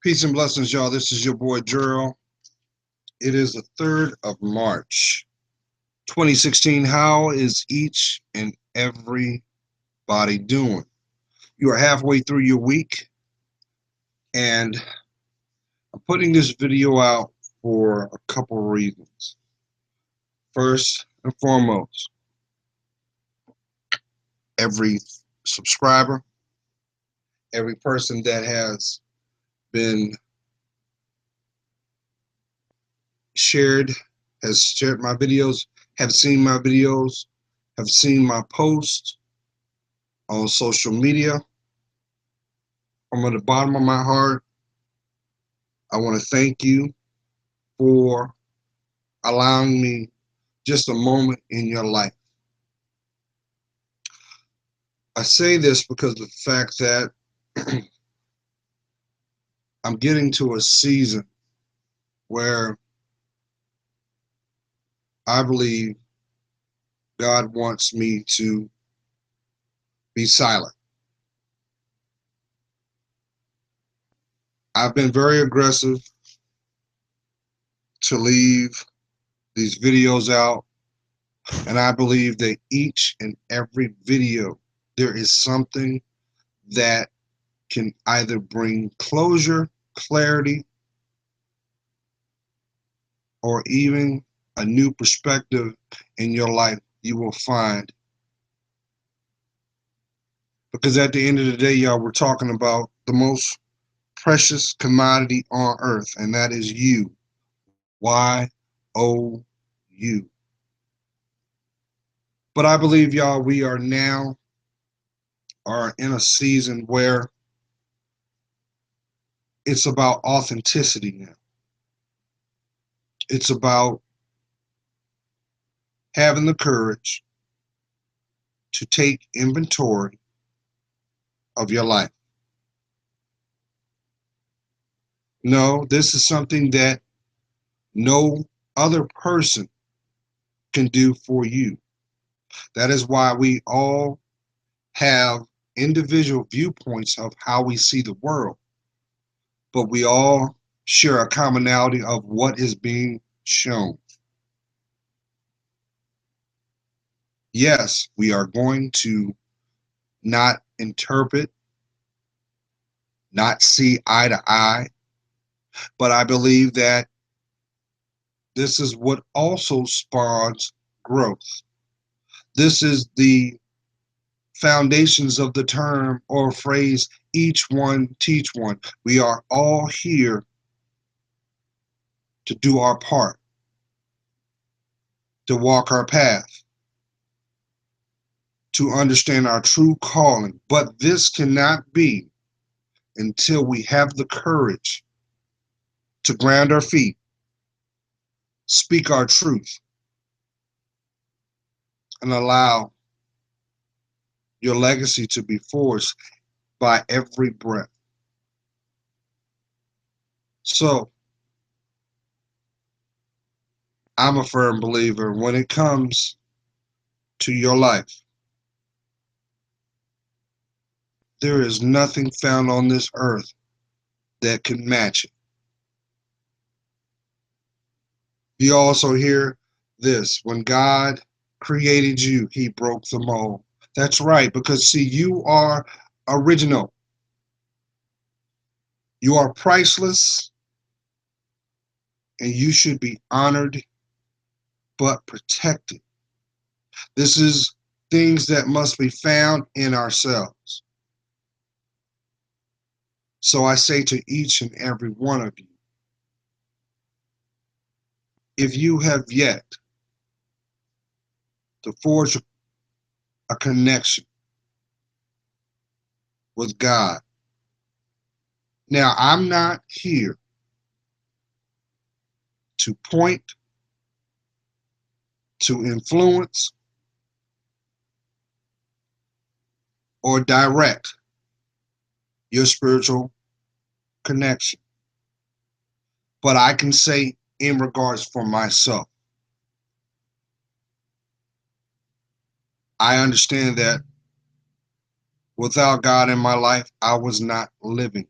Peace and blessings, y'all. This is your boy, Youre. It is the 3rd of March, 2016. How is each and everybody doing? You are halfway through your week, and I'm putting this video out for a couple of reasons. First and foremost, every subscriber, every person that has been shared, has shared my videos, have seen my videos, have seen my posts on social media. From the bottom of my heart, I want to thank you for allowing me just a moment in your life. I say this because of the fact that I'm getting to a season where I believe God wants me to be silent. I've been very aggressive to leave these videos out, and I believe that each and every video, there is something that can either bring closure, clarity, or even a new perspective in your life you will find. Because at the end of the day, y'all, we're talking about the most precious commodity on earth, and that is you. Y-O-U. But I believe, y'all, we are now are in a season where it's about authenticity now. It's about having the courage to take inventory of your life. No, this is something that no other person can do for you. That is why we all have individual viewpoints of how we see the world, but we all share a commonality of what is being shown. Yes, we are going to not interpret, not see eye to eye, but I believe that this is what also spawns growth. This is the foundations of the term or phrase, each one teach one. We are all here to do our part, to walk our path, to understand our true calling. But this cannot be until we have the courage to ground our feet, speak our truth, and allow your legacy to be forged by every breath. So I'm a firm believer when it comes to your life, there is nothing found on this earth that can match it. You also hear this: when God created you, he broke the mold. That's right, because see, you are original. You are priceless, and you should be honored but protected. This is things that must be found in ourselves. So I say to each and every one of you, if you have yet to forge a connection with God, now I'm not here to point, to influence, or direct your spiritual connection. But I can say in regards for myself, I understand that without God in my life, I was not living.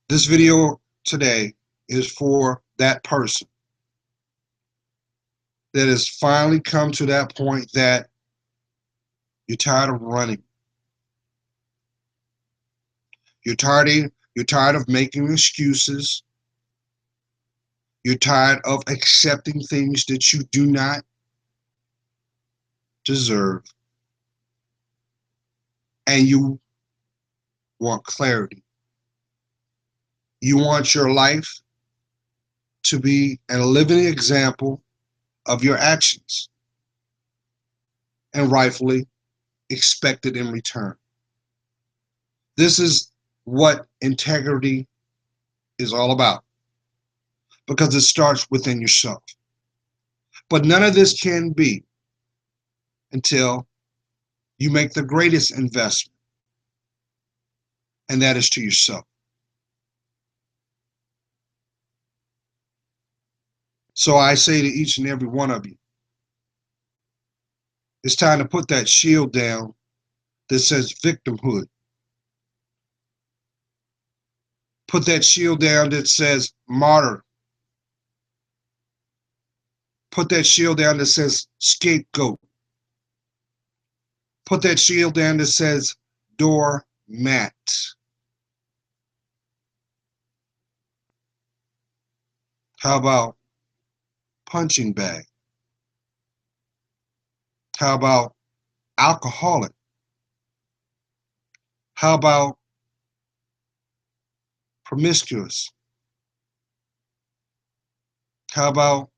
This video today is for that person that has finally come to that point that you're tired of running. You're tired of making excuses. You're tired of accepting things that you do not deserve. And you want clarity. You want your life to be a living example of your actions and rightfully expected in return. This is what integrity is all about because it starts within yourself. But none of this can be until you make the greatest investment, and that is to yourself. So I say to each and every one of you, it's time to put that shield down that says victimhood. Put that shield down that says martyr. Put that shield down that says scapegoat. Put that shield down that says doormat. How about punching bag? How about alcoholic? How about promiscuous? How about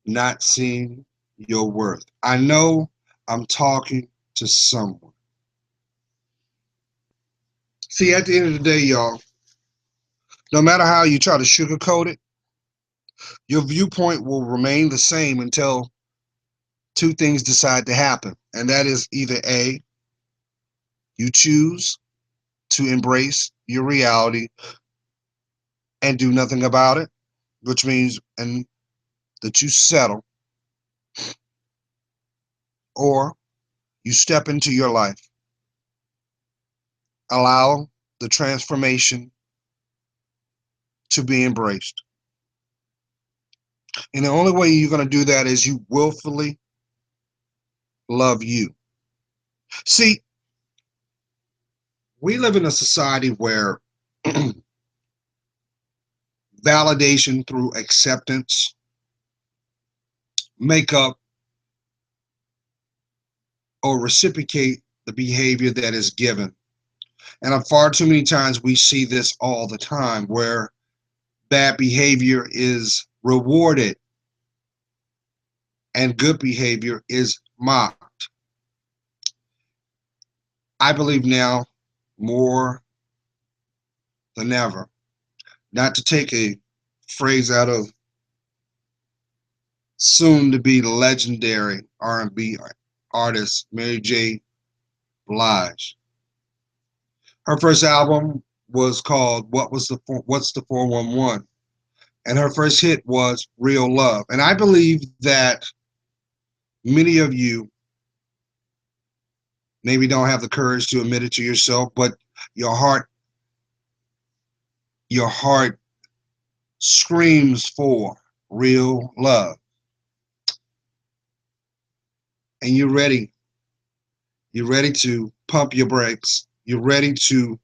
not seeing your worth? I know I'm talking to someone. See, at the end of the day, y'all, no matter how you try to sugarcoat it, your viewpoint will remain the same until two things decide to happen. And that is either A, you choose to embrace your reality and do nothing about it, which means and that you settle, or you step into your life, allow the transformation to be embraced. And the only way you're going to do that is you willfully love you. See, we live in a society where validation through acceptance make up or reciprocate the behavior that is given. And far too many times we see this all the time where bad behavior is rewarded and good behavior is mocked. I believe now more than ever, not to take a phrase out of soon to be legendary R&B artist Mary J. Blige. Her first album was called What's the 411? And her first hit was Real Love. And I believe that many of you maybe don't have the courage to admit it to yourself, but your heart your heart screams for real love. And you're ready. You're ready to pump your brakes. You're ready to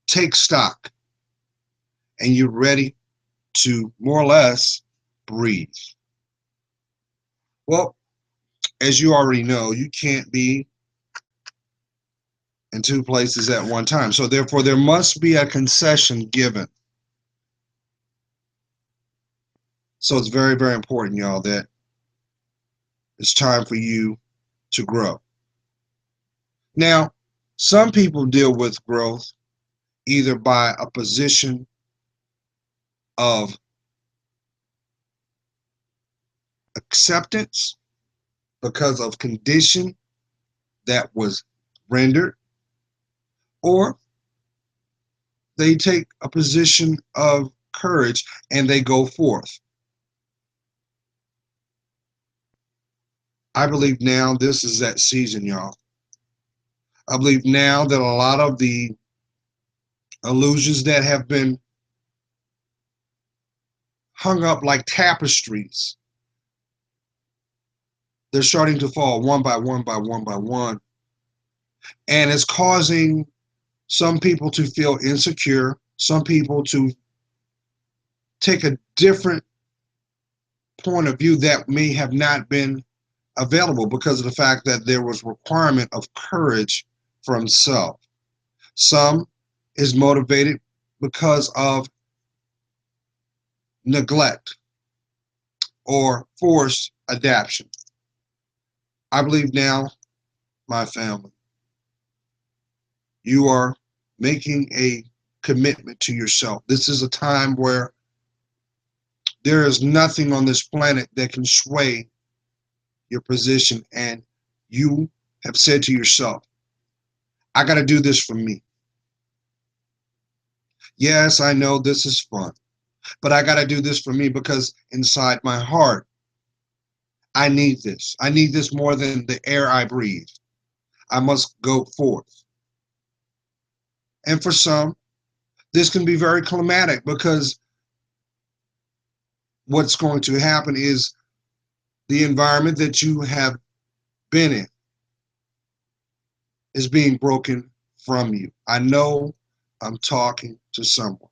take stock. And you're ready to more or less breathe. Well, as you already know, you can't be in two places at one time. So therefore, there must be a concession given. So it's very, very important, y'all, that it's time for you to grow. Now, some people deal with growth either by a position of acceptance because of condition that was rendered, or they take a position of courage and they go forth. I believe now this is that season, y'all. I believe now that a lot of the illusions that have been hung up like tapestries. They're starting to fall one by one by one by one. And it's causing some people to feel insecure, some people to take a different point of view that may have not been available because of the fact that there was requirement of courage from self. Some is motivated because of neglect or forced adaptation. I believe now, my family, you are making a commitment to yourself. This is a time where there is nothing on this planet that can sway your position, and you have said to yourself, I got to do this for me. Yes, I know this is fun, but I got to do this for me because inside my heart, I need this. I need this more than the air I breathe. I must go forth. And for some, this can be very climatic because what's going to happen is the environment that you have been in is being broken from you. I know I'm talking to someone.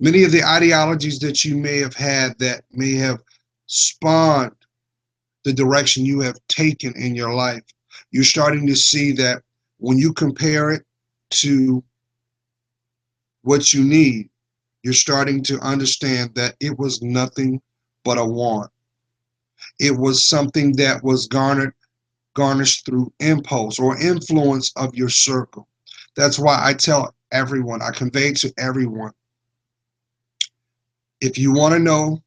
Many of the ideologies that you may have had that may have spawned the direction you have taken in your life, you're starting to see that when you compare it to what you need, you're starting to understand that it was nothing but a want. It was something that was garnished through impulse or influence of your circle. That's why I tell everyone, I convey to everyone, if you want to know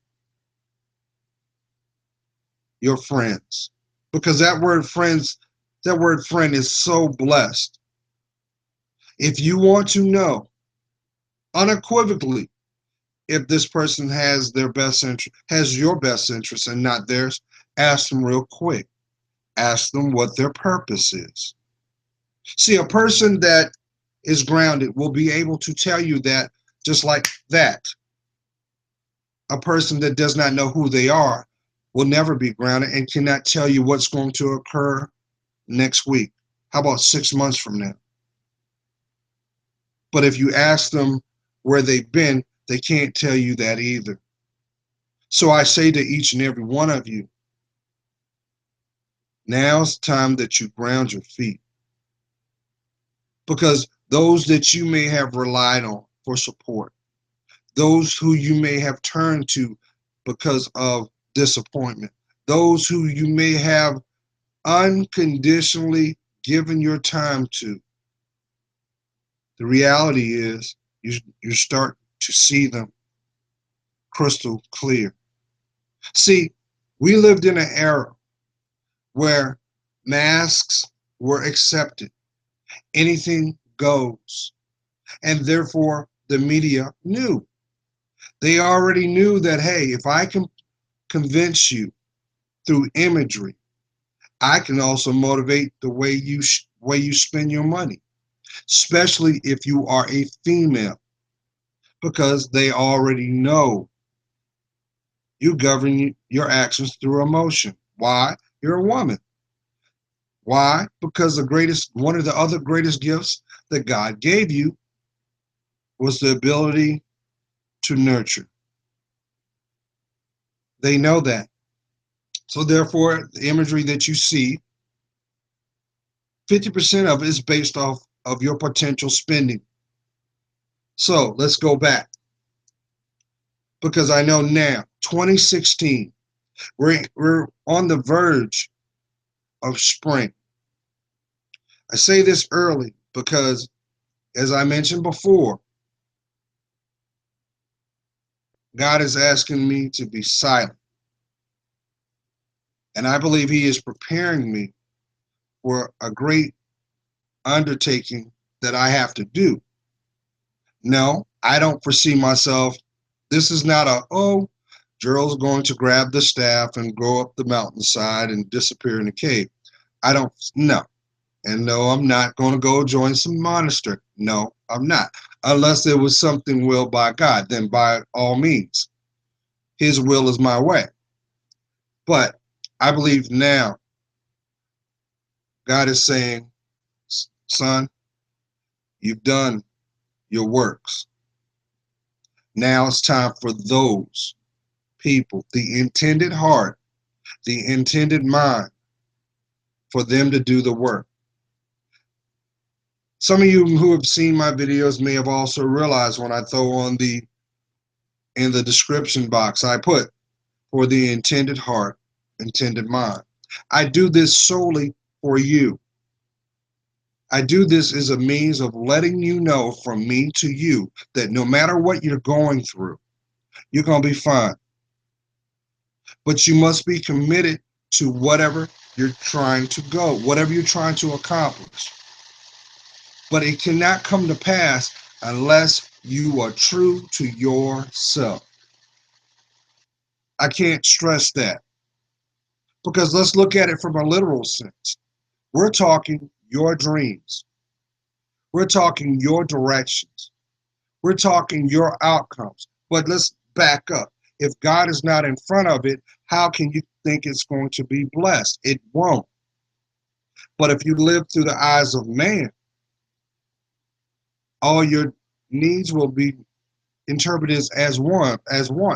your friends, because that word friend is so blessed. If you want to know unequivocally if this person has their best interest, has your best interest and not theirs, ask them real quick. Ask them what their purpose is. See, a person that is grounded will be able to tell you that just like that. A person that does not know who they are will never be grounded and cannot tell you what's going to occur next week. How about 6 months from now? But if you ask them where they've been, they can't tell you that either. So I say to each and every one of you, now's the time that you ground your feet. Because those that you may have relied on for support, those who you may have turned to because of disappointment, those who you may have unconditionally given your time to, the reality is you start to see them crystal clear. See, we lived in an era where masks were accepted, anything goes, and therefore the media knew. They already knew that, hey, if I can convince you through imagery, I can also motivate the way you spend your money, especially if you are a female, because they already know you govern your actions through emotion. Why? You're a woman. Why? Because one of the other greatest gifts that God gave you was the ability to nurture. They know that. So therefore, the imagery that you see, 50% of it is based off of your potential spending. So let's go back because I know now, 2016, we're on the verge of spring. I say this early because, as I mentioned before, God is asking me to be silent. And I believe He is preparing me for a great undertaking that I have to do. No, I don't foresee myself. This is not Gerald's going to grab the staff and go up the mountainside and disappear in the cave. I don't, no. And no, I'm not going to go join some monastery. No, I'm not. Unless there was something willed by God, then by all means, his will is my way. But I believe now God is saying, son, you've done your works. Now it's time for those people, the intended heart, the intended mind, for them to do the work. Some of you who have seen my videos may have also realized when I throw on in the description box, I put for the intended heart, intended mind. I do this solely for you. I do this as a means of letting you know from me to you that no matter what you're going through, you're going to be fine. But you must be committed to whatever you're trying to go, whatever you're trying to accomplish. But it cannot come to pass unless you are true to yourself. I can't stress that, because let's look at it from a literal sense. We're talking your dreams. We're talking your directions. We're talking your outcomes. But let's back up. If God is not in front of it, how can you think it's going to be blessed? It won't. But if you live through the eyes of man, all your needs will be interpreted as one.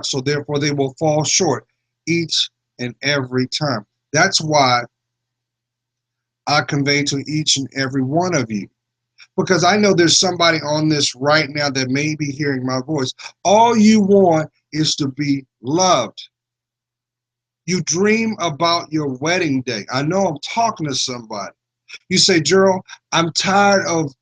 So therefore they will fall short each and every time. That's why I convey to each and every one of you, because I know there's somebody on this right now that may be hearing my voice. All you want is to be loved. You dream about your wedding day. I know I'm talking to somebody. You say, Gerald, I'm tired of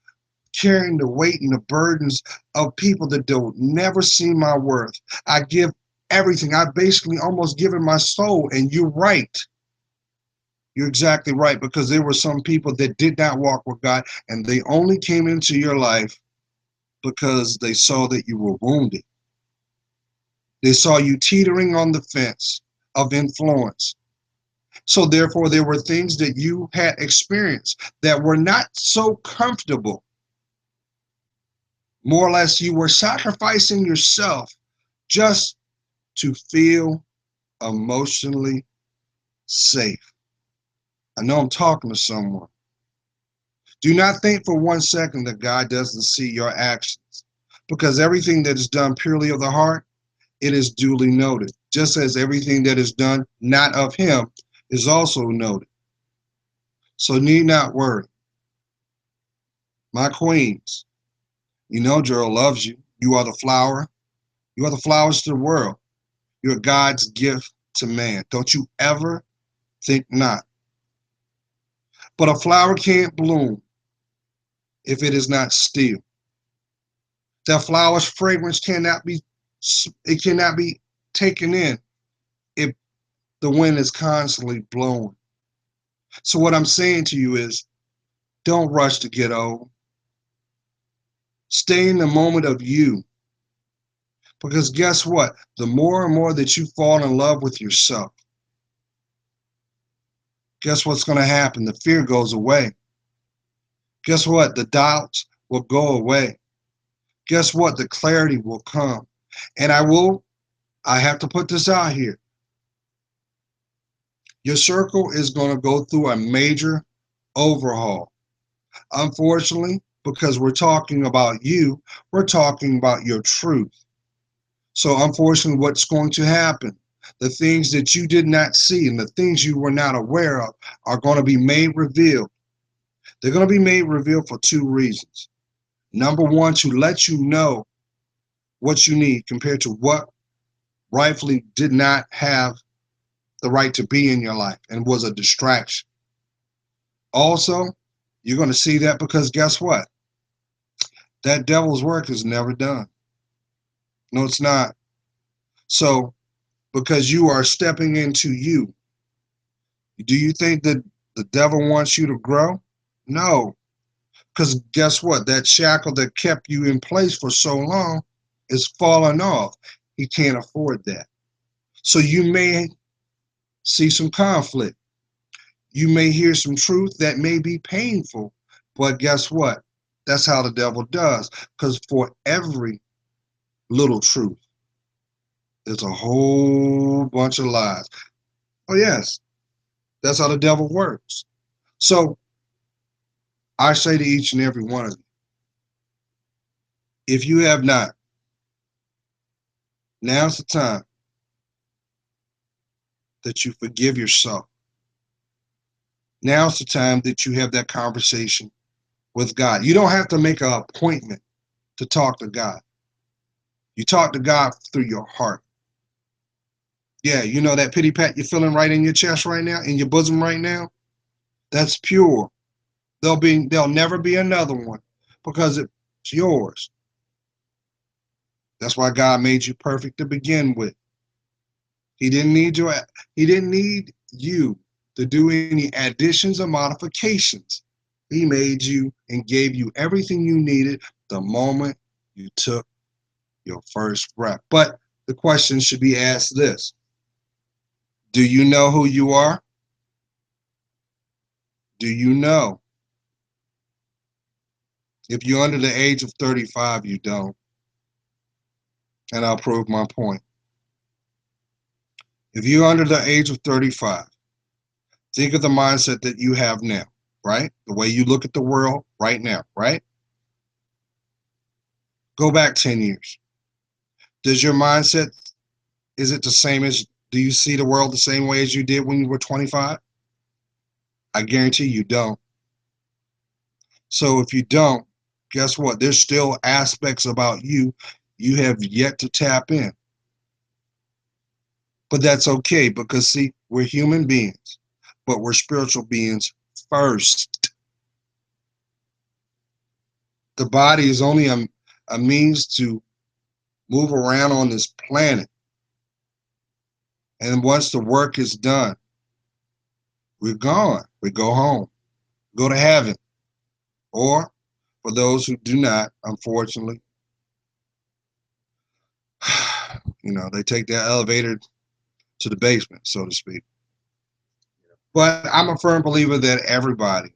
carrying the weight and the burdens of people that don't never see my worth. I give everything. I basically almost given my soul. And you're right. You're exactly right, because there were some people that did not walk with God, and they only came into your life because they saw that you were wounded. They saw you teetering on the fence of influence. So therefore, there were things that you had experienced that were not so comfortable. More or less, you were sacrificing yourself just to feel emotionally safe. I know I'm talking to someone. Do not think for 1 second that God doesn't see your actions, because everything that is done purely of the heart, it is duly noted. Just as everything that is done not of him is also noted. So need not worry. My queens, you know Gerald loves you. You are the flower. You are the flowers to the world. You're God's gift to man. Don't you ever think not. But a flower can't bloom if it is not still. That flower's fragrance it cannot be taken in if the wind is constantly blowing. So what I'm saying to you is, don't rush to get old. Stay in the moment of you. Because guess what? The more and more that you fall in love with yourself, guess what's going to happen? The fear goes away. Guess what? The doubts will go away. Guess what? The clarity will come. And I have to put this out here. Your circle is going to go through a major overhaul. Unfortunately, because we're talking about you, we're talking about your truth. So unfortunately, what's going to happen? The things that you did not see and the things you were not aware of are going to be made revealed. They're going to be made revealed for 2 reasons. Number one, to let you know what you need compared to what rightfully did not have the right to be in your life and was a distraction. Also, you're going to see that because guess what? That devil's work is never done. No, it's not. So, because you are stepping into you, do you think that the devil wants you to grow? No, because guess what? That shackle that kept you in place for so long is falling off. He can't afford that. So you may see some conflict. You may hear some truth that may be painful, but guess what? That's how the devil does. Because for every little truth, there's a whole bunch of lies. Oh, yes, that's how the devil works. So I say to each and every one of you, if you have not, now's the time that you forgive yourself. Now's the time that you have that conversation with God. You don't have to make an appointment to talk to God. You talk to God through your heart. Yeah, you know that pity pat you're feeling right in your chest right now, in your bosom right now? That's pure. There'll never be another one because it's yours. That's why God made you perfect to begin with. He didn't need you. He didn't need you to do any additions or modifications. He made you and gave you everything you needed the moment you took your first breath. But the question should be asked this: do you know who you are? Do you know? If you're under the age of 35, you don't. And I'll prove my point. If you're under the age of 35, think of the mindset that you have now, right? The way you look at the world right now, right? Go back 10 years. Does your mindset, is it the same as, do you see the world the same way as you did when you were 25? I guarantee you don't. So if you don't, guess what? There's still aspects about you you have yet to tap in. But that's okay because, see, we're human beings, but we're spiritual beings first. The body is only a means to move around on this planet. And once the work is done, we're gone. We go home, go to heaven. Or for those who do not, unfortunately, they take that elevator to the basement, so to speak. But I'm a firm believer that everybody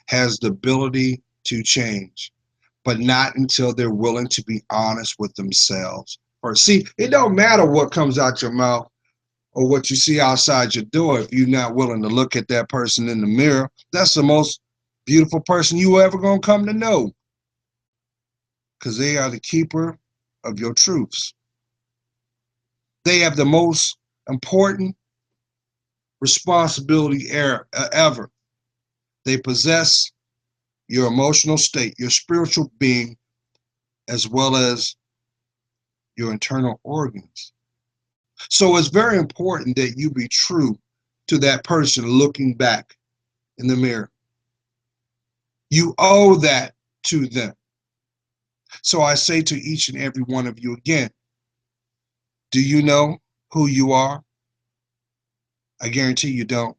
has the ability to change, but not until they're willing to be honest with themselves. Or see, it don't matter what comes out your mouth or what you see outside your door if you're not willing to look at that person in the mirror. That's the most beautiful person you ever gonna come to know, because they are the keeper of your truths. They have the most important responsibility ever. They possess your emotional state, your spiritual being, as well as your internal organs. So it's very important that you be true to that person looking back in the mirror. You owe that to them. So I say to each and every one of you again, do you know who you are? I guarantee you don't.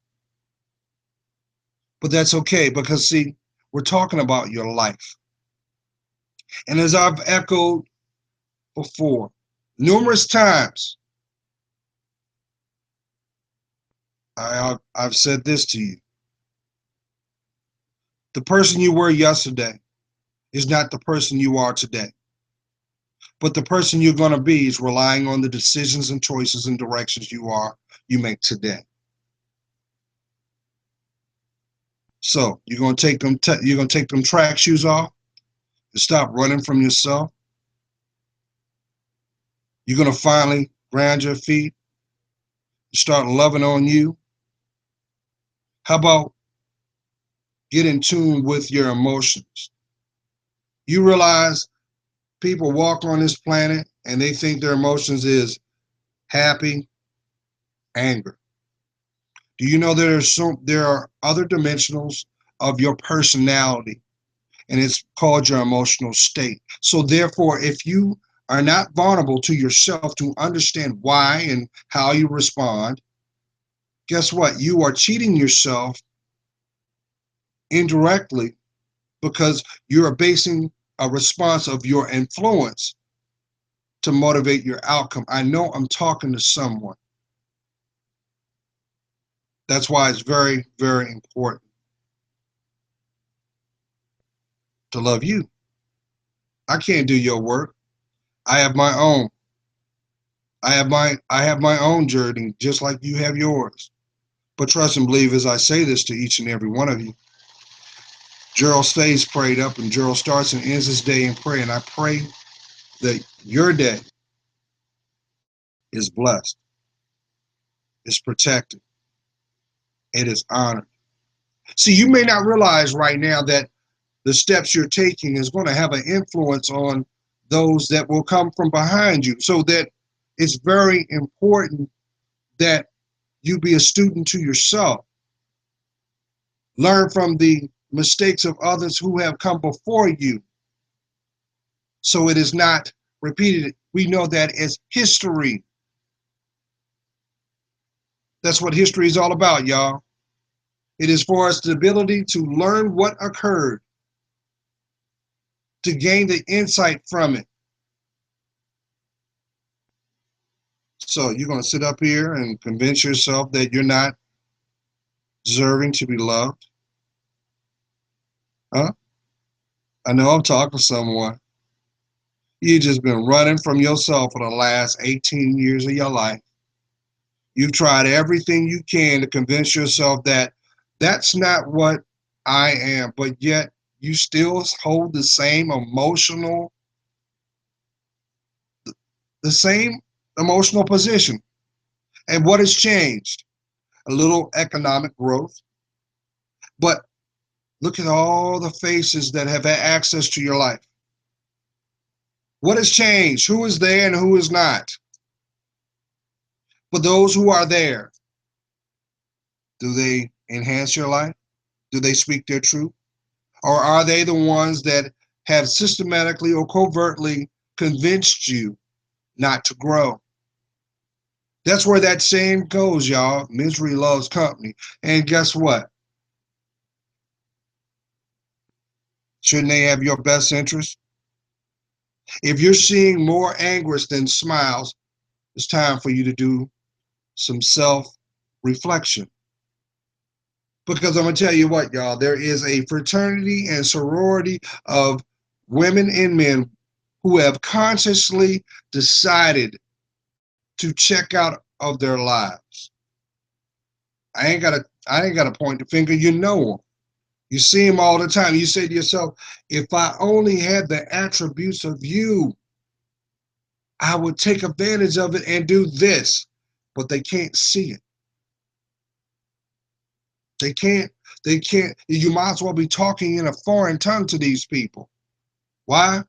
But that's okay because, see, we're talking about your life. And as I've echoed before, numerous times, I've said this to you. The person you were yesterday is not the person you are today. But the person you're going to be is relying on the decisions and choices and directions you make today. So you're going to take them track shoes off and stop running from yourself. You're going to finally ground your feet and start loving on you. How about get in tune with your emotions? You realize people walk on this planet and they think their emotions is happy, anger. Do you know there are other dimensionals of your personality, and it's called your emotional state? So therefore, if you are not vulnerable to yourself to understand why and how you respond, guess what? You are cheating yourself indirectly because you are basing a response of your influence to motivate your outcome. I know I'm talking to someone. That's why it's very, very important to love you. I can't do your work. I have my own. I have my own journey, just like you have yours. But trust and believe as I say this to each and every one of you, Gerald stays prayed up and Gerald starts and ends his day in prayer. And I pray that your day is blessed, is protected, it is honored. See, you may not realize right now that the steps you're taking is going to have an influence on those that will come from behind you. So that it's very important that you be a student to yourself. Learn from the mistakes of others who have come before you. So it is not repeated. We know that as history. That's what history is all about, y'all. It is for us the ability to learn what occurred, to gain the insight from it. So you're going to sit up here and convince yourself that you're not deserving to be loved? Huh? I know I'm talking to someone. You've just been running from yourself for the last 18 years of your life. You've tried everything you can to convince yourself that that's not what I am, but yet you still hold the same emotional position. And what has changed? A little economic growth. But look at all the faces that have had access to your life. What has changed? Who is there and who is not? For those who are there, do they enhance your life? Do they speak their truth? Or are they the ones that have systematically or covertly convinced you not to grow? That's where that saying goes, y'all. Misery loves company. And guess what? Shouldn't they have your best interest? If you're seeing more anguish than smiles, it's time for you to do some self-reflection. Because I'm going to tell you what, y'all, there is a fraternity and sorority of women and men who have consciously decided to check out of their lives. I ain't got to point the finger. You know them. You see them all the time. You say to yourself, if I only had the attributes of you, I would take advantage of it and do this. But they can't see it. They can't, they can't. You might as well be talking in a foreign tongue to these people. Why?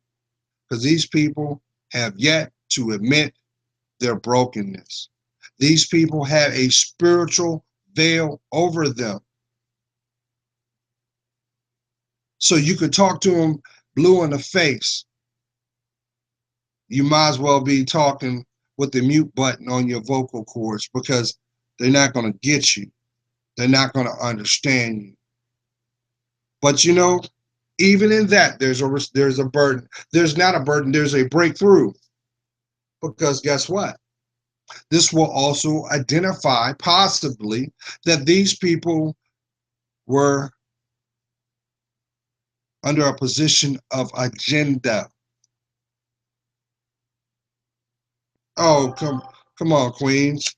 Because these people have yet to admit their brokenness. These people have a spiritual veil over them. So you could talk to them blue in the face. You might as well be talking with the mute button on your vocal cords because they're not going to get you. They're not going to understand you. But you know, even in that, there's a burden. There's not a burden. There's a breakthrough. Because guess what? This will also identify possibly that these people were under a position of agenda. Oh, come on, Queens.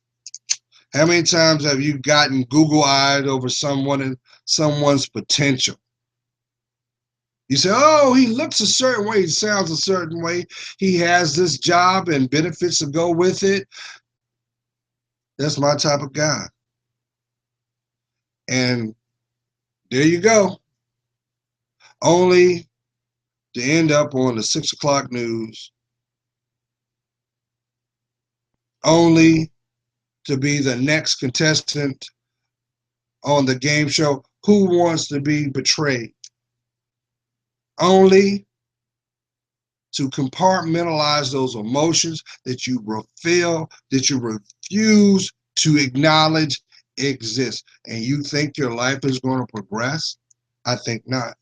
How many times have you gotten Google-eyed over someone and someone's potential? You say, oh, he looks a certain way, he sounds a certain way, he has this job and benefits to go with it. That's my type of guy. And there you go. Only to end up on the 6 o'clock news, only to be the next contestant on the game show Who Wants to Be Betrayed, only to compartmentalize those emotions that you feel, that you refuse to acknowledge exist. And you think your life is going to progress? I think not.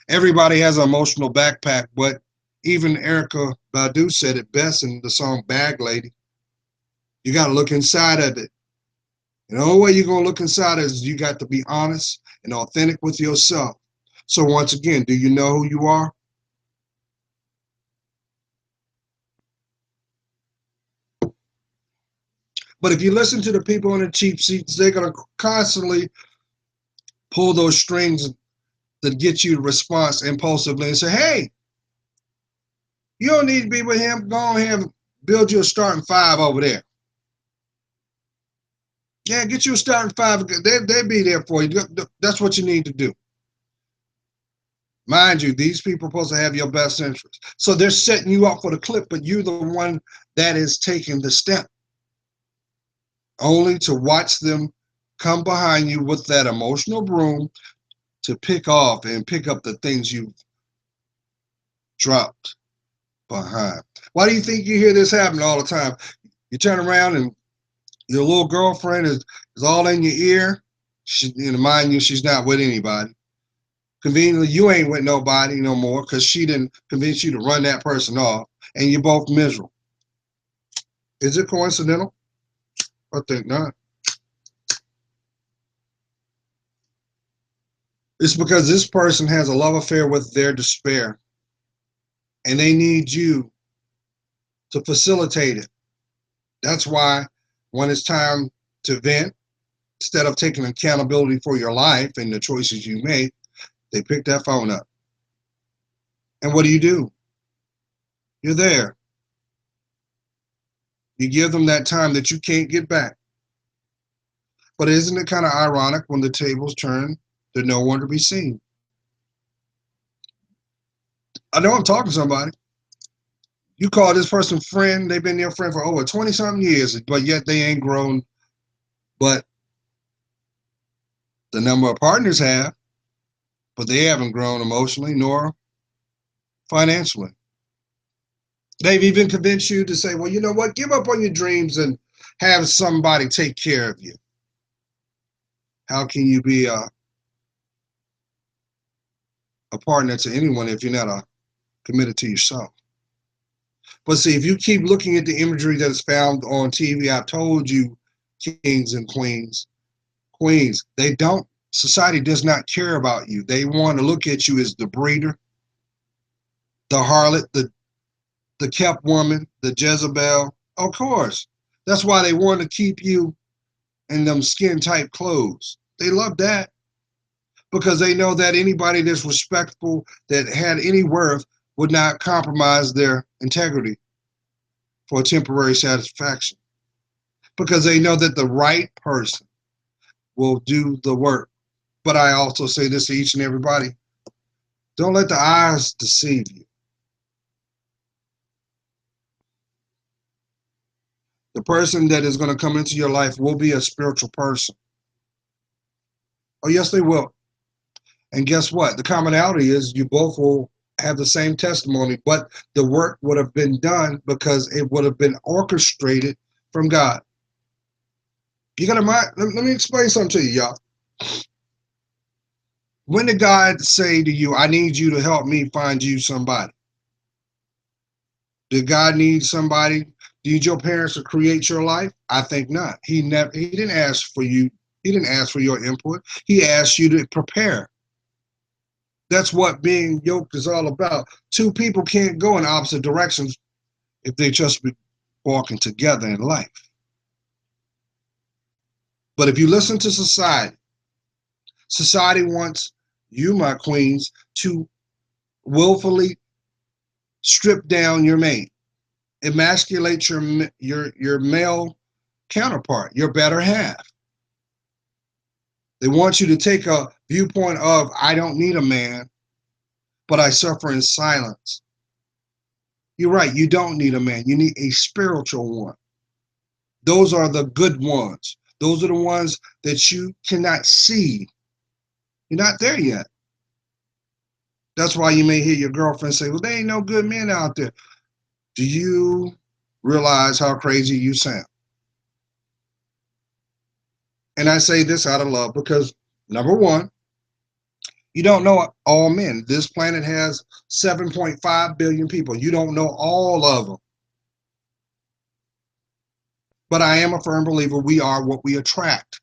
Everybody has an emotional backpack, but even Erykah Badu said it best in the song Bag Lady. You got to look inside of it. And the only way you're going to look inside is you got to be honest and authentic with yourself. So once again, do you know who you are? But if you listen to the people in the cheap seats, they're going to constantly pull those strings that get you to response impulsively and say, hey, you don't need to be with him. Go ahead and build you a starting five over there. Yeah, get you a starting five. They be there for you. That's what you need to do. Mind you, these people are supposed to have your best interest. So they're setting you up for the clip, but you're the one that is taking the step, only to watch them come behind you with that emotional broom to pick off and pick up the things you've dropped behind. Why do you think you hear this happen all the time? You turn around and your little girlfriend is all in your ear. She, mind you, she's not with anybody. Conveniently, you ain't with nobody no more because she didn't convince you to run that person off, and you're both miserable. Is it coincidental? I think not. It's because this person has a love affair with their despair, and they need you to facilitate it. That's why when it's time to vent, instead of taking accountability for your life and the choices you make, they pick that phone up. And what do? You're there. You give them that time that you can't get back. But isn't it kind of ironic when the tables turn, there's no one to be seen? I know I'm talking to somebody. You call this person friend, they've been your friend for over 20 something years, but yet they ain't grown. But the number of partners have, but they haven't grown emotionally nor financially. They've even convinced you to say, well, you know what, give up on your dreams and have somebody take care of you. How can you be a partner to anyone if you're not committed to yourself? But see, if you keep looking at the imagery that is found on TV, I've told you, kings and queens, they don't, society does not care about you. They want to look at you as the breeder, the harlot, the kept woman, the Jezebel. Of course. That's why they want to keep you in them skin tight clothes. They love that because they know that anybody that's respectful, that had any worth, would not compromise their integrity for temporary satisfaction. Because they know that the right person will do the work. But I also say this to each and everybody: don't let the eyes deceive you. The person that is going to come into your life will be a spiritual person. Oh, yes, they will. And guess what? The commonality is you both will have the same testimony, but the work would have been done because it would have been orchestrated from God. You got to mind, let me explain something to you, y'all. When did God say to you, I need you to help me find you somebody? Did God need somebody? Need your parents to create your life? I think not. He didn't ask for you. He didn't ask for your input. He asked you to prepare. That's what being yoked is all about. Two people can't go in opposite directions if they just be walking together in life. But if you listen to society, society wants you, my queens, to willfully strip down your mate, emasculate your male counterpart, your better half. They want you to take a viewpoint of, I don't need a man, but I suffer in silence. You're right, you don't need a man. You need a spiritual one. Those are the good ones. Those are the ones that you cannot see. You're not there yet. That's why you may hear your girlfriend say, well, there ain't no good men out there. Do you realize how crazy you sound? And I say this out of love because, number one, you don't know all men. This planet has 7.5 billion people. You don't know all of them. But I am a firm believer we are what we attract.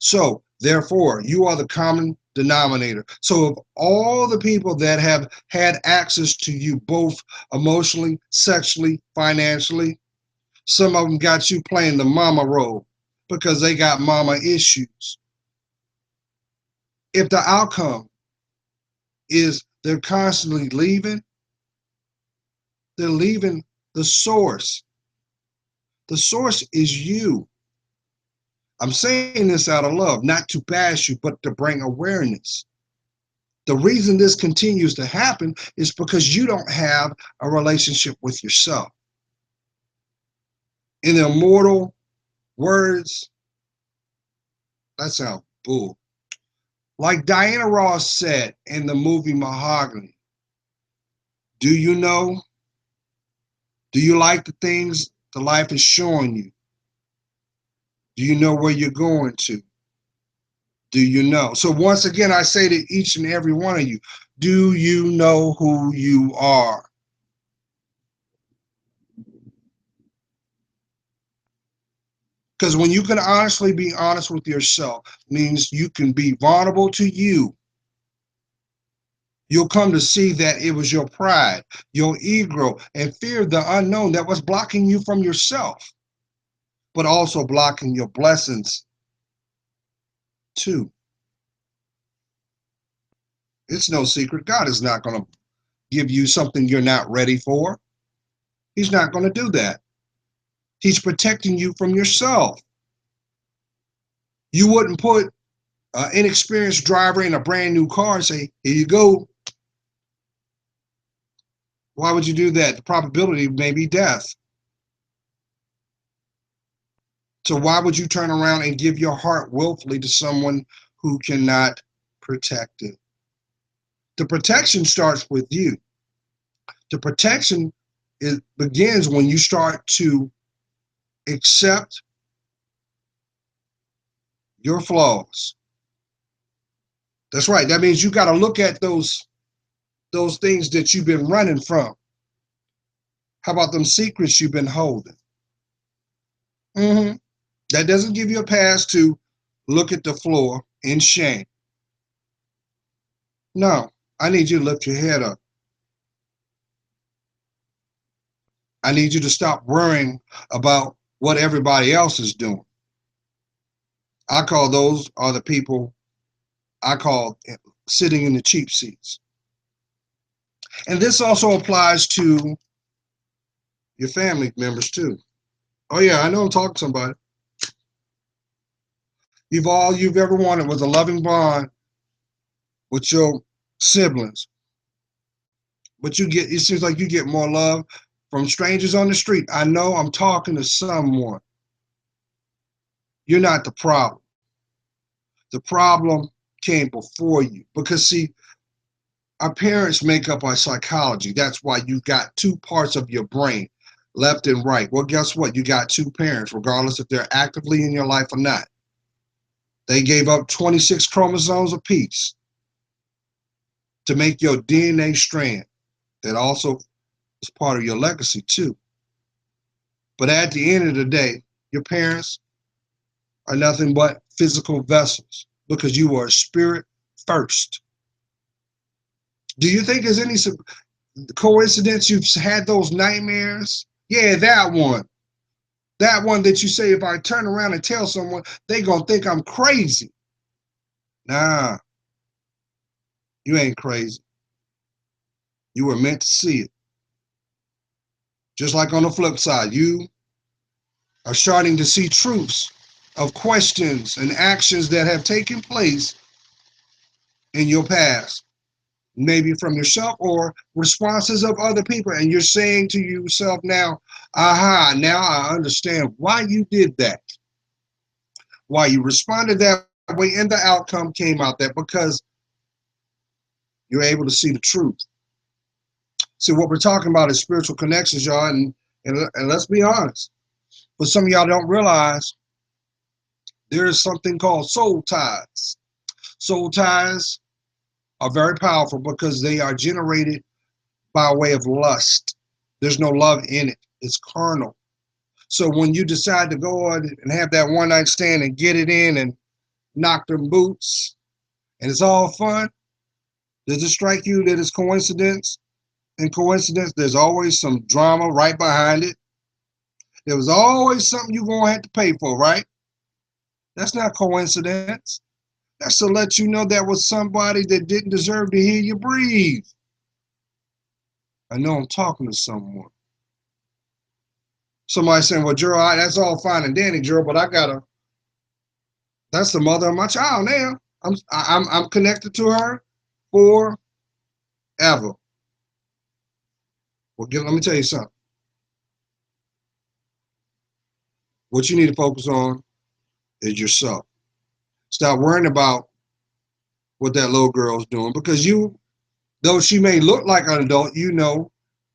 So, therefore, you are the common denominator. So, of all the people that have had access to you, both emotionally, sexually, financially, some of them got you playing the mama role because they got mama issues. If the outcome is they're constantly leaving, they're leaving the source. The source is you. I'm saying this out of love, not to bash you, but to bring awareness. The reason this continues to happen is because you don't have a relationship with yourself. In the immortal words, that sounds bull. Like Diana Ross said in the movie Mahogany, do you know? Do you like the things the life is showing you? Do you know where you're going to? Do you know? So once again, I say to each and every one of you, do you know who you are? Because when you can honestly be honest with yourself, means you can be vulnerable to you. You'll come to see that it was your pride, your ego, and fear of the unknown that was blocking you from yourself, but also blocking your blessings too. It's no secret. God is not going to give you something you're not ready for. He's not going to do that. He's protecting you from yourself. You wouldn't put an inexperienced driver in a brand new car and say, here you go. Why would you do that? The probability may be death. So why would you turn around and give your heart willfully to someone who cannot protect it? The protection starts with you. The protection begins when you start to accept your flaws. That's right. That means you got to look at those things that you've been running from. How about them secrets you've been holding? Mm-hmm. That doesn't give you a pass to look at the floor in shame. No, I need you to lift your head up. I need you to stop worrying about what everybody else is doing. I call those are the people I call sitting in the cheap seats. And this also applies to your family members too. Oh yeah, I know I'm talking to somebody. All you've ever wanted was a loving bond with your siblings. But it seems like you get more love from strangers on the street. I know I'm talking to someone. You're not the problem. The problem came before you. Because see, our parents make up our psychology. That's why you got two parts of your brain, left and right. Well, guess what? You got two parents, regardless if they're actively in your life or not. They gave up 26 chromosomes apiece to make your DNA strand. That also is part of your legacy too. But at the end of the day, your parents are nothing but physical vessels because you are a spirit first. Do you think there's any coincidence you've had those nightmares? Yeah, that one. That one that you say if I turn around and tell someone, they gonna think I'm crazy. Nah, you ain't crazy. You were meant to see it. Just like on the flip side, you are starting to see truths of questions and actions that have taken place in your past, maybe from yourself or responses of other people. And you're saying to yourself now, aha, now I understand why you did that, why you responded that way, and the outcome came out that because you're able to see the truth. See, what we're talking about is spiritual connections, y'all, and let's be honest. But some of y'all don't realize there is something called soul ties. Soul ties are very powerful because they are generated by way of lust. There's no love in it. It's carnal. So when you decide to go on and have that one night stand and get it in and knock them boots, and it's all fun, does it strike you that it's coincidence? And coincidence, there's always some drama right behind it. There was always something you're going to have to pay for, right? That's not coincidence. That's to let you know that was somebody that didn't deserve to hear you breathe. I know I'm talking to someone. Somebody saying, well, Gerald, that's all fine and dandy, Gerald, but that's the mother of my child now. I'm connected to her forever. Well, let me tell you something. What you need to focus on is yourself. Stop worrying about what that little girl's doing, because though she may look like an adult,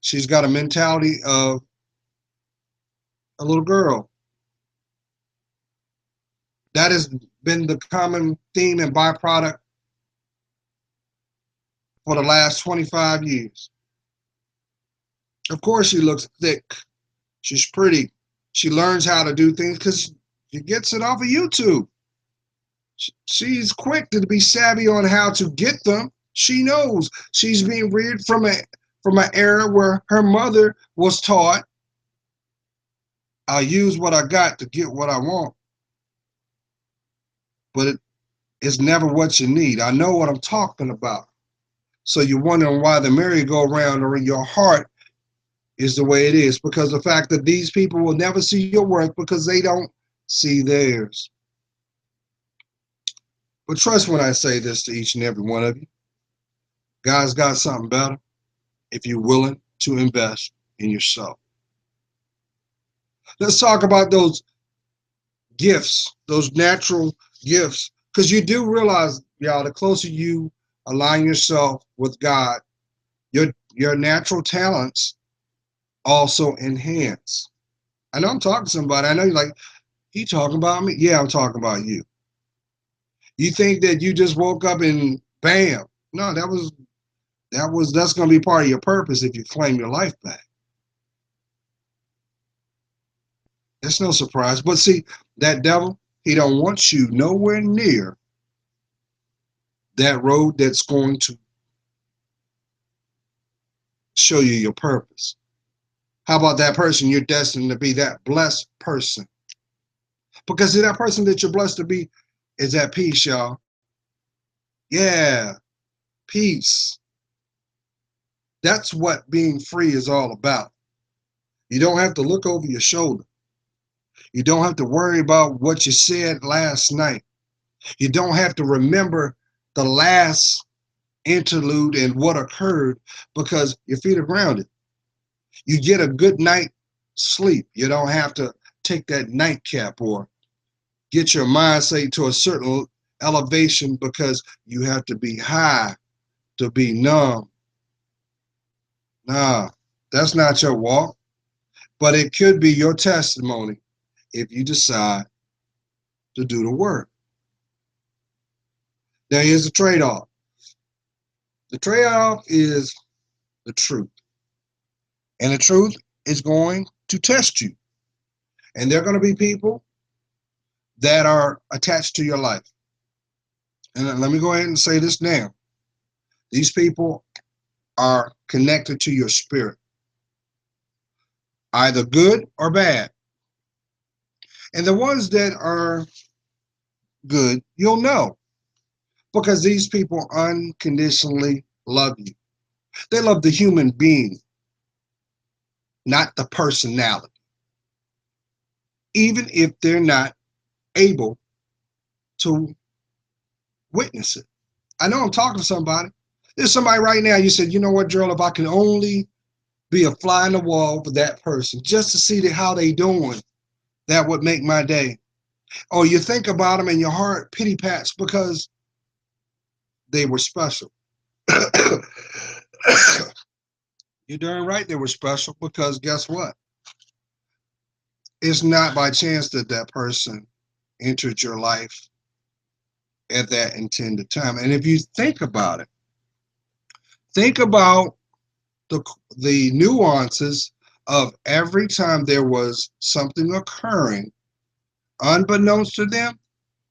she's got a mentality of a little girl. That has been the common theme and byproduct for the last 25 years. Of course, she looks thick. She's pretty. She learns how to do things because she gets it off of YouTube. She's quick to be savvy on how to get them. She knows she's being reared from an era where her mother was taught, I'll use what I got to get what I want. But it's never what you need. I know what I'm talking about. So you're wondering why the merry-go-round or in your heart is the way it is, because the fact that these people will never see your worth because they don't see theirs. But trust when I say this to each and every one of you. God's got something better if you're willing to invest in yourself. Let's talk about those gifts, those natural gifts, because you do realize, y'all, the closer you align yourself with God, your natural talents also enhance. I know I'm talking to somebody. I know you're like, he talking about me? Yeah, I'm talking about you. You think that you just woke up and bam. No, that's going to be part of your purpose if you claim your life back. It's no surprise. But see, that devil, he don't want you nowhere near that road that's going to show you your purpose. How about that person you're destined to be, that blessed person? Because see, that person that you're blessed to be is at peace, y'all. Yeah, peace. That's what being free is all about. You don't have to look over your shoulder. You don't have to worry about what you said last night. You don't have to remember the last interlude and what occurred because your feet are grounded. You get a good night sleep. You don't have to take that nightcap or get your mindset to a certain elevation because you have to be high to be numb. Nah, that's not your walk, but it could be your testimony if you decide to do the work. Now, here's the trade-off. The trade-off is the truth. And the truth is going to test you. And there are going to be people that are attached to your life. And let me go ahead and say this now. These people are connected to your spirit, either good or bad. And the ones that are good, you'll know, because these people unconditionally love you. They love the human being, not the personality, even if they're not able to witness it. I know I'm talking to somebody. There's somebody right now, you said, you know what, Gerald, if I can only be a fly in the wall for that person, just to see how they doing, that would make my day. Or you think about them and your heart pity pats because they were special. You're darn right they were special, because guess what? It's not by chance that that person entered your life at that intended time. And if you think about it, think about the nuances of every time there was something occurring, unbeknownst to them,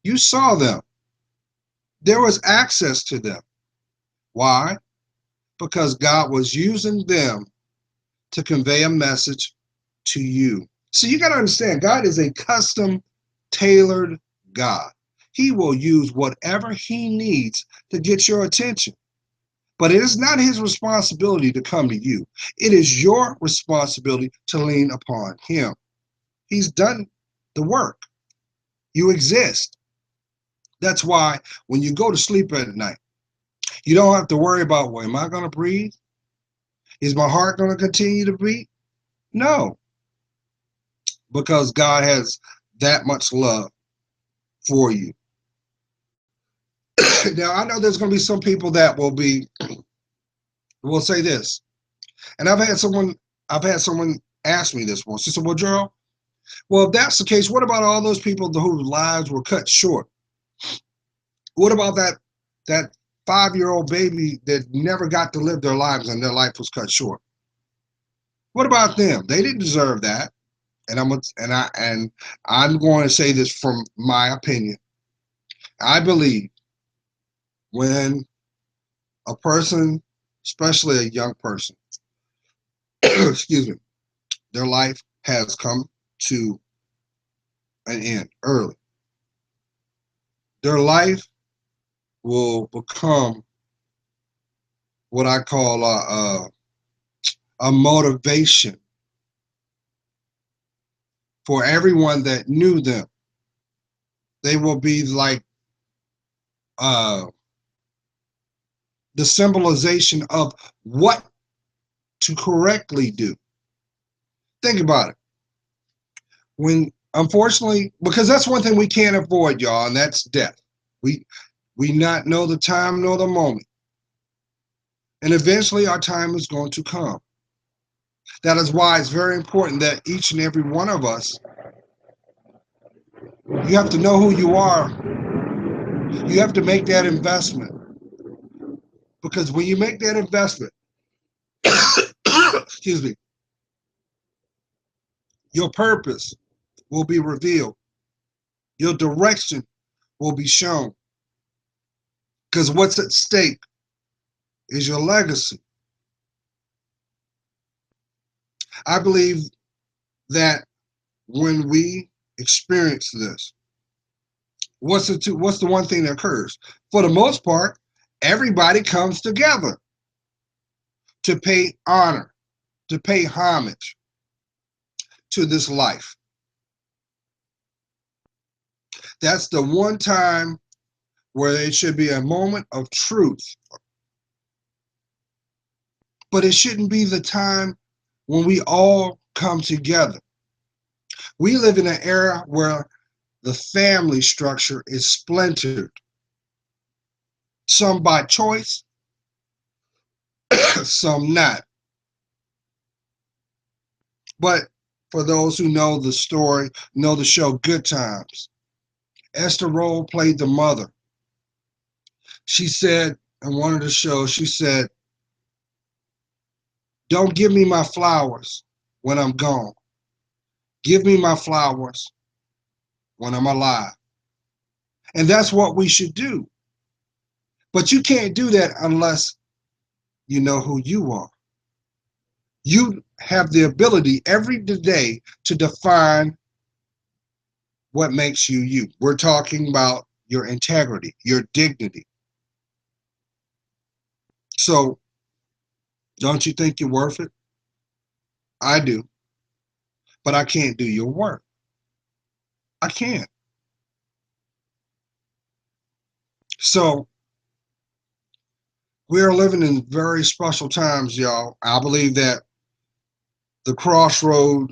you saw them. There was access to them. Why? Because God was using them to convey a message to you. So you got to understand, God is a custom tailored God. He will use whatever he needs to get your attention. But it is not his responsibility to come to you. It is your responsibility to lean upon him. He's done the work. You exist. That's why when you go to sleep at night, you don't have to worry about, well, am I going to breathe? Is my heart going to continue to beat? No, because God has that much love for you. Now, I know there's going to be some people that will say this, and I've had someone ask me this once. She said, "Well, Gerald, well, if that's the case, what about all those people whose lives were cut short? What about that 5-year-old baby that never got to live their lives and their life was cut short? What about them? They didn't deserve that." And I'm going to say this from my opinion. I believe when a person, especially a young person, excuse me, their life has come to an end early, their life will become what I call a motivation for everyone that knew them. They will be like uh, the symbolization of what to correctly do. Think about it. When unfortunately, because that's one thing we can't avoid, y'all, and that's death. We we not know the time nor the moment, and eventually our time is going to come. That is why it's very important that each and every one of us, you have to know who you are. You have to make that investment, because when you make that investment, excuse me, your purpose will be revealed. Your direction will be shown. Because what's at stake is your legacy. I believe that when we experience this, what's the one thing that occurs? For the most part, everybody comes together to pay honor, to pay homage to this life. That's the one time where it should be a moment of truth, but it shouldn't be the time when we all come together. We live in an era where the family structure is splintered, some by choice, some not. But for those who know the story, know the show Good Times, Esther Roll played the mother. She said in one of the shows, she said, "Don't give me my flowers when I'm gone. Give me my flowers when I'm alive." And that's what we should do. But you can't do that unless you know who you are. You have the ability every day to define what makes you you. We're talking about your integrity, your dignity. So don't you think you're worth it? I do, but I can't do your work. I can't. So we are living in very special times, y'all. I believe that the crossroad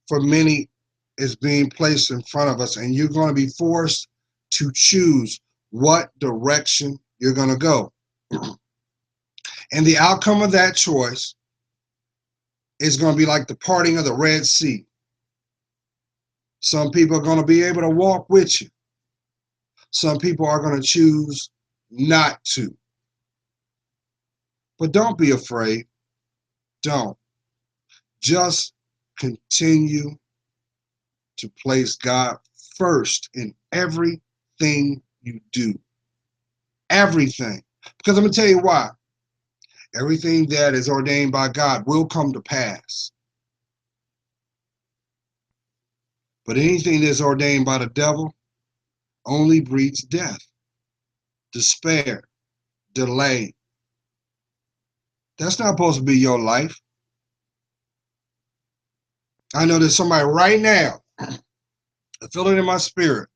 for many is being placed in front of us, and you're going to be forced to choose what direction you're going to go. And the outcome of that choice is going to be like the parting of the Red Sea. Some people are going to be able to walk with you. Some people are going to choose not to. But don't be afraid. Don't. Just continue to place God first in everything you do. Everything. Because I'm going to tell you why. Everything that is ordained by God will come to pass. But anything that's ordained by the devil only breeds death, despair, delay. That's not supposed to be your life. I know there's somebody right now, I feel it in my spirit.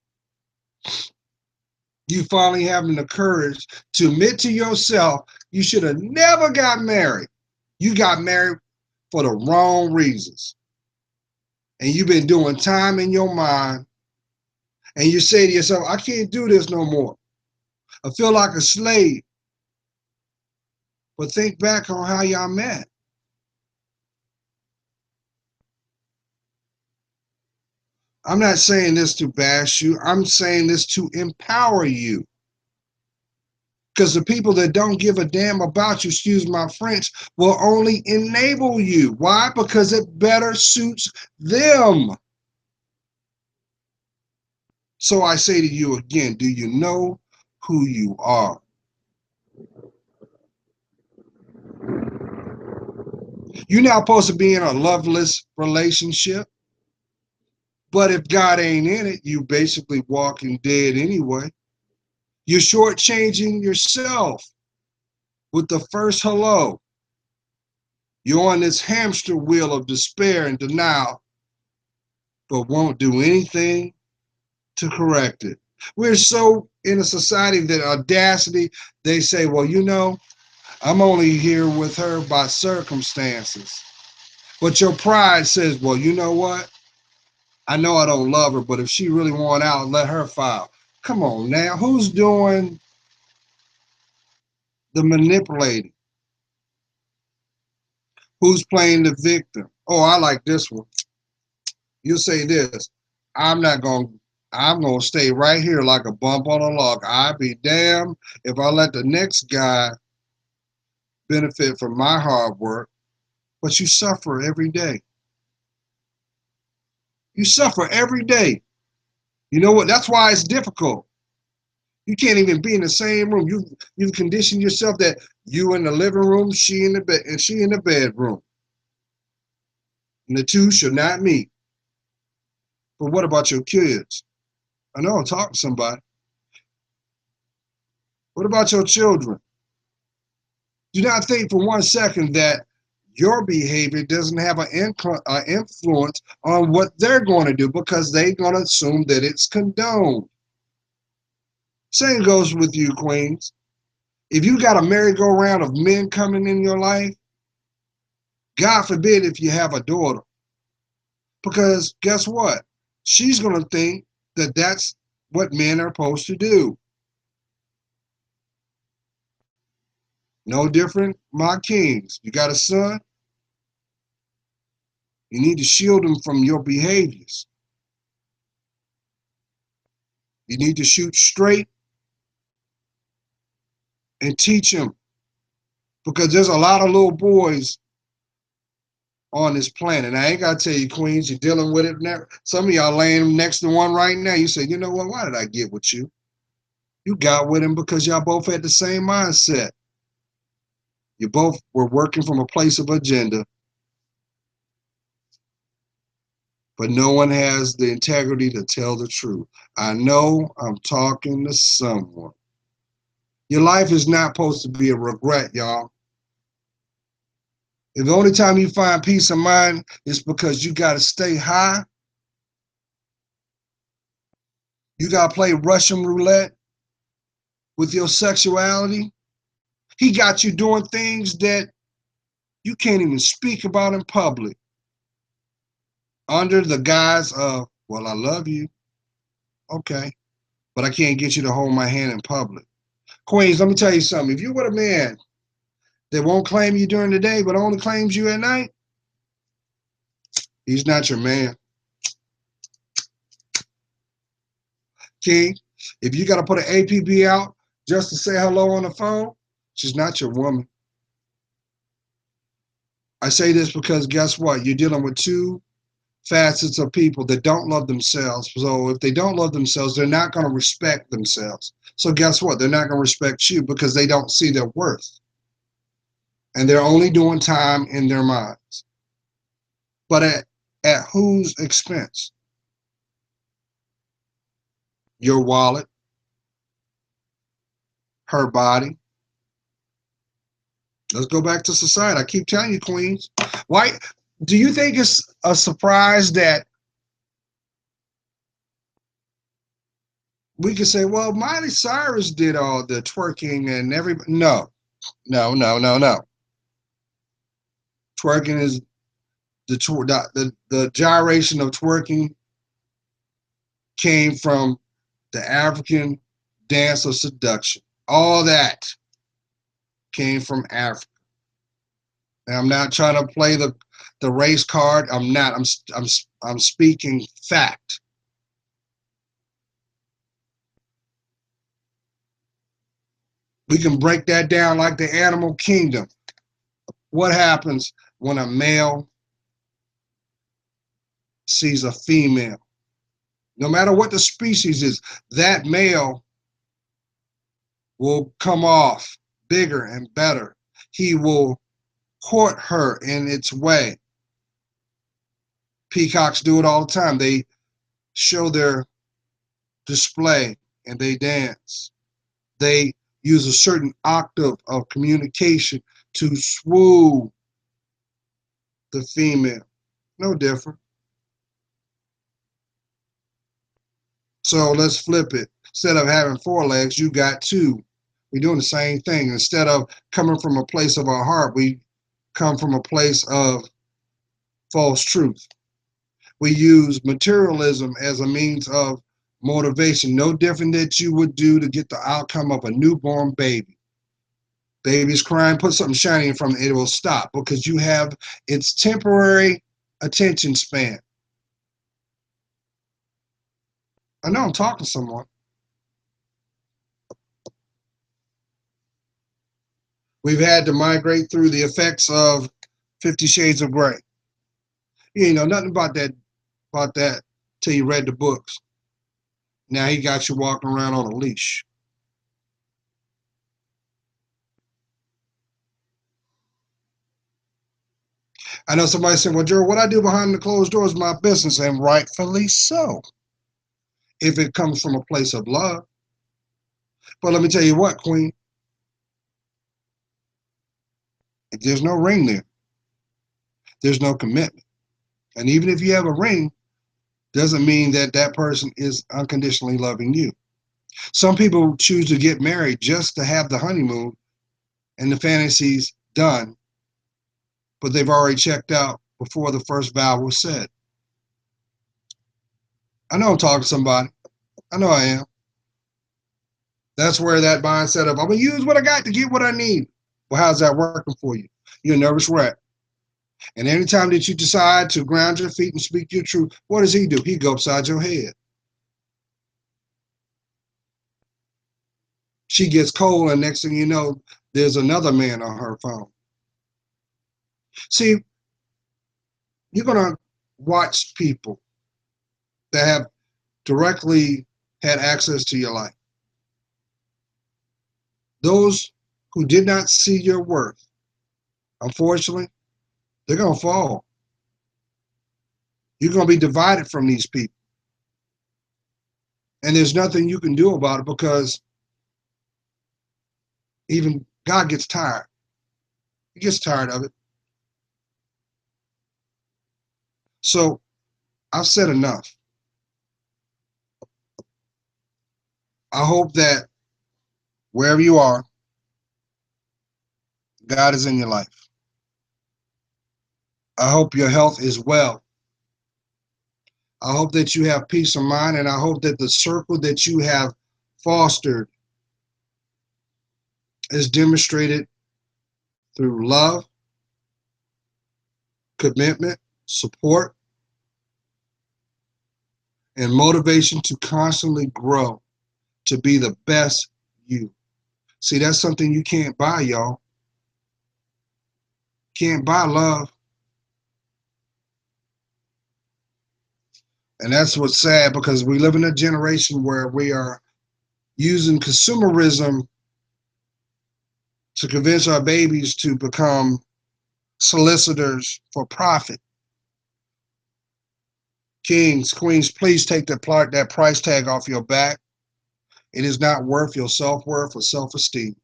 You finally having the courage to admit to yourself you should have never got married. You got married for the wrong reasons. And you've been doing time in your mind. And you say to yourself, I can't do this no more. I feel like a slave. But think back on how y'all met. I'm not saying this to bash you. I'm saying this to empower you. Because the people that don't give a damn about you, excuse my French, will only enable you. Why? Because it better suits them. So I say to you again, do you know who you are? You're not supposed to be in a loveless relationship. But if God ain't in it, you basically walking dead anyway. You're shortchanging yourself with the first hello. You're on this hamster wheel of despair and denial, but won't do anything to correct it. We're so in a society that audacity, they say, well, you know, I'm only here with her by circumstances. But your pride says, well, you know what? I know I don't love her, but if she really want out, let her file. Come on now, who's doing the manipulating? Who's playing the victim? Oh, I like this one. You say this. I'm not going to, I'm going to stay right here like a bump on a log. I'd be damned if I let the next guy benefit from my hard work. But you suffer every day. You suffer every day. You know what? That's why it's difficult. You can't even be in the same room. You've conditioned yourself that you in the living room, she in the bed, and she in the bedroom. And the two should not meet. But what about your kids? I know I'm talking to somebody. What about your children? Do not think for 1 second that your behavior doesn't have an influence on what they're going to do because they're going to assume that it's condoned. Same goes with you, queens. If you got a merry-go-round of men coming in your life, God forbid if you have a daughter. Because guess what? She's going to think that that's what men are supposed to do. No different, my kings. You got a son? You need to shield him from your behaviors. You need to shoot straight and teach him. Because there's a lot of little boys on this planet. I ain't got to tell you, queens, you're dealing with it now. Some of y'all laying next to one right now. You say, you know what? Why did I get with you? You got with him because y'all both had the same mindset. You both were working from a place of agenda. But no one has the integrity to tell the truth. I know I'm talking to someone. Your life is not supposed to be a regret, y'all. If the only time you find peace of mind is because you got to stay high, you got to play Russian roulette with your sexuality, he got you doing things that you can't even speak about in public under the guise of, well, I love you. Okay, but I can't get you to hold my hand in public. Queens, let me tell you something. If you're with a man that won't claim you during the day but only claims you at night, he's not your man. King, if you got to put an APB out just to say hello on the phone, she's not your woman. I say this because guess what? You're dealing with two facets of people that don't love themselves. So if they don't love themselves, they're not going to respect themselves. So guess what? They're not going to respect you because they don't see their worth. And they're only doing time in their minds. But at whose expense? Your wallet, her body. Let's go back to society. I keep telling you, queens. Why do you think it's a surprise that we can say, well, Miley Cyrus did all the twerking and everybody? No, no, no, no, no. Twerking is the gyration of twerking came from the African dance of seduction. All that came from Africa. And I'm not trying to play the race card. I'm not. I'm speaking fact. We can break that down like the animal kingdom. What happens when a male sees a female? No matter what the species is, that male will come off bigger and better. He will court her in its way. Peacocks do it all the time. They show their display and they dance. They use a certain octave of communication to swoo the female. No different. So let's flip it. Instead of having four legs, you got two. We're doing the same thing. Instead of coming from a place of our heart, we come from a place of false truth. We use materialism as a means of motivation, no different that you would do to get the outcome of a newborn baby. Baby's crying, put something shiny in front of it, it will stop because you have its temporary attention span. I know I'm talking to someone. We've had to migrate through the effects of 50 Shades of Grey. You ain't know nothing about that till you read the books. Now he got you walking around on a leash. I know somebody said, well, Joe, what I do behind the closed doors is my business, and rightfully so, if it comes from a place of love. But let me tell you what, Queen, if there's no ring there, there's no commitment. And even if you have a ring, doesn't mean that that person is unconditionally loving you. Some people choose to get married just to have the honeymoon and the fantasies done, but they've already checked out before the first vow was said. I know I'm talking to somebody. I know I am. That's where that mindset of, I'm going to use what I got to get what I need. Well, how's that working for you? You're a nervous wreck. And anytime that you decide to ground your feet and speak your truth, what does he do? He goes upside your head. She gets cold, and next thing you know, there's another man on her phone. See, you're going to watch people that have directly had access to your life. Those who did not see your worth, unfortunately, they're going to fall. You're going to be divided from these people. And there's nothing you can do about it because even God gets tired. He gets tired of it. So I've said enough. I hope that wherever you are, God is in your life. I hope your health is well. I hope that you have peace of mind, and I hope that the circle that you have fostered is demonstrated through love, commitment, support, and motivation to constantly grow, to be the best you. See, that's something you can't buy, y'all. Can't buy love. And that's what's sad because we live in a generation where we are using consumerism to convince our babies to become solicitors for profit. Kings, queens, please take that price tag off your back. It is not worth your self-worth or self-esteem.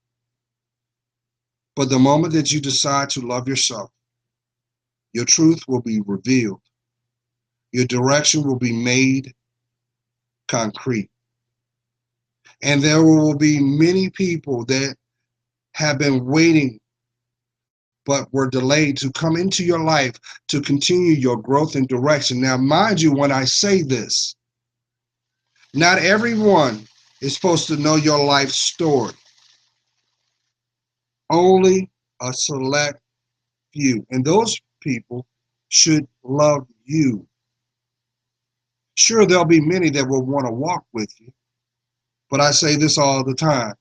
But the moment that you decide to love yourself, your truth will be revealed. Your direction will be made concrete. And there will be many people that have been waiting but were delayed to come into your life to continue your growth and direction. Now, mind you, when I say this, not everyone is supposed to know your life story. Only a select few. And those people should love you. Sure, there'll be many that will want to walk with you, but I say this all the time.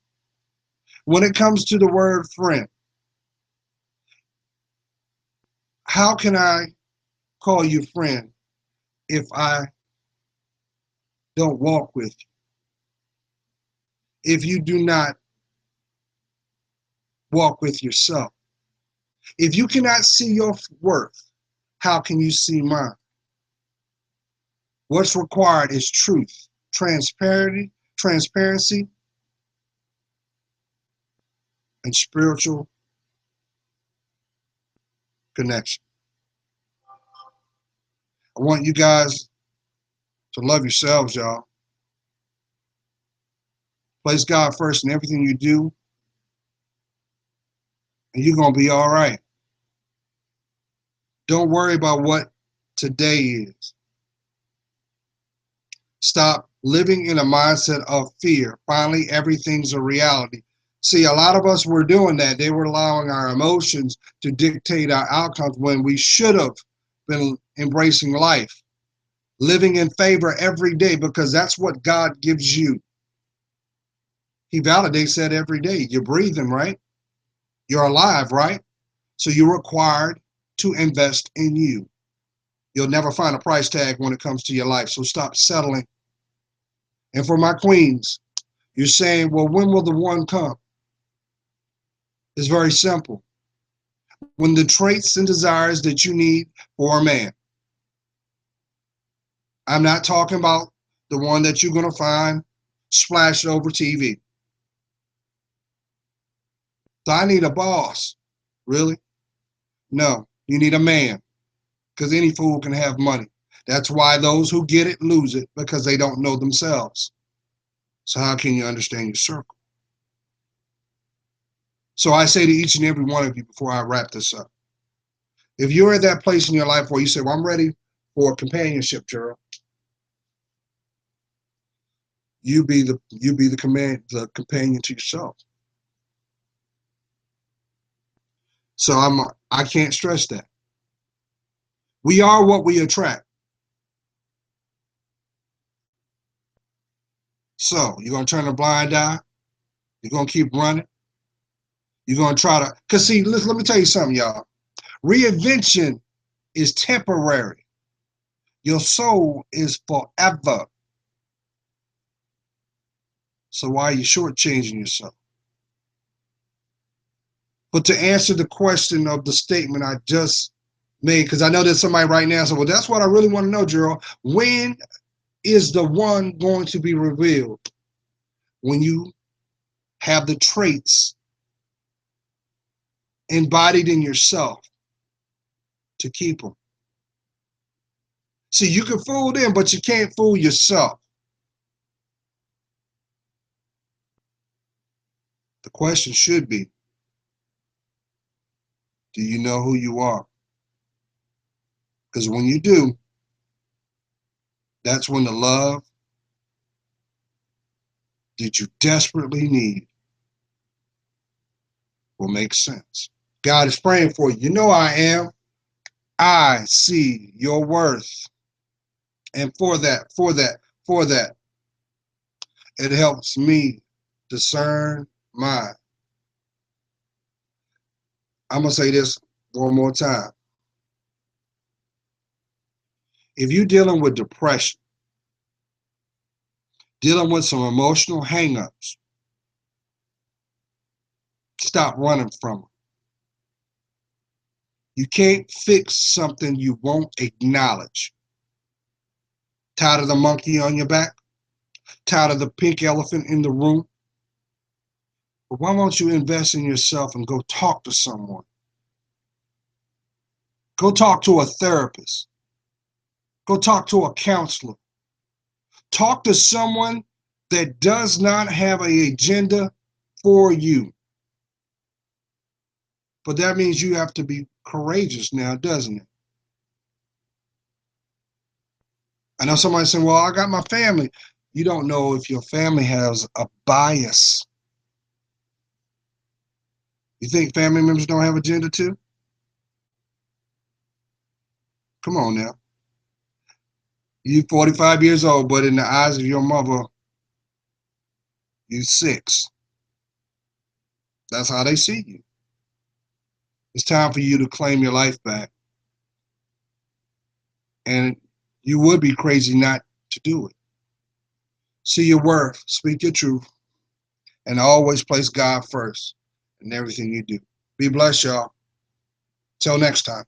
When it comes to the word friend, how can I call you friend if I don't walk with you? If you do not walk with yourself? If you cannot see your worth, how can you see mine? What's required is truth, transparency, and spiritual connection. I want you guys to love yourselves, y'all. Place God first in everything you do, and you're going to be all right. Don't worry about what today is. Stop living in a mindset of fear. Finally, everything's a reality. See, a lot of us were doing that. They were allowing our emotions to dictate our outcomes when we should have been embracing life, living in favor every day, because that's what God gives you. He validates that every day. You're breathing, right? You're alive, right? So you're required to invest in you. You'll never find a price tag when it comes to your life, so stop settling. And for my queens, you're saying, well, when will the one come? It's very simple. When the traits and desires that you need for a man. I'm not talking about the one that you're going to find splashed over TV. So I need a boss. Really? No, you need a man, because any fool can have money. That's why those who get it lose it, because they don't know themselves. So how can you understand your circle? So I say to each and every one of you before I wrap this up, if you're at that place in your life where you say, well, I'm ready for companionship, Gerald, you be the companion to yourself. So I can't stress that. We are what we attract. So you're gonna turn a blind eye, you're gonna keep running, you're gonna try to, because see, let me tell you something, y'all. Reinvention is temporary. Your soul is forever. So why are you shortchanging yourself? But to answer the question of the statement I just made, because I know there's somebody right now saying, well, that's what I really want to know, Gerald. When is the one going to be revealed? When you have the traits embodied in yourself to keep them. See, you can fool them, but you can't fool yourself. The question should be, do you know who you are? Because when you do, that's when the love that you desperately need will make sense. God is praying for you. You know I am. I see your worth. And for that, it helps me discern mine. I'm going to say this one more time. If you're dealing with depression, dealing with some emotional hang-ups. Stop running from them. You can't fix something you won't acknowledge. Tired of the monkey on your back? Tired of the pink elephant in the room? But why won't you invest in yourself and go talk to someone? Go talk to a therapist. Go talk to a counselor. Talk to someone that does not have an agenda for you. But that means you have to be courageous now, doesn't it? I know somebody saying, well, I got my family. You don't know if your family has a bias. You think family members don't have agenda too? Come on now. You 45 years old, but in the eyes of your mother, you 6. That's how they see you. It's time for you to claim your life back. And you would be crazy not to do it. See your worth, speak your truth, and always place God first in everything you do. Be blessed, y'all. Till next time.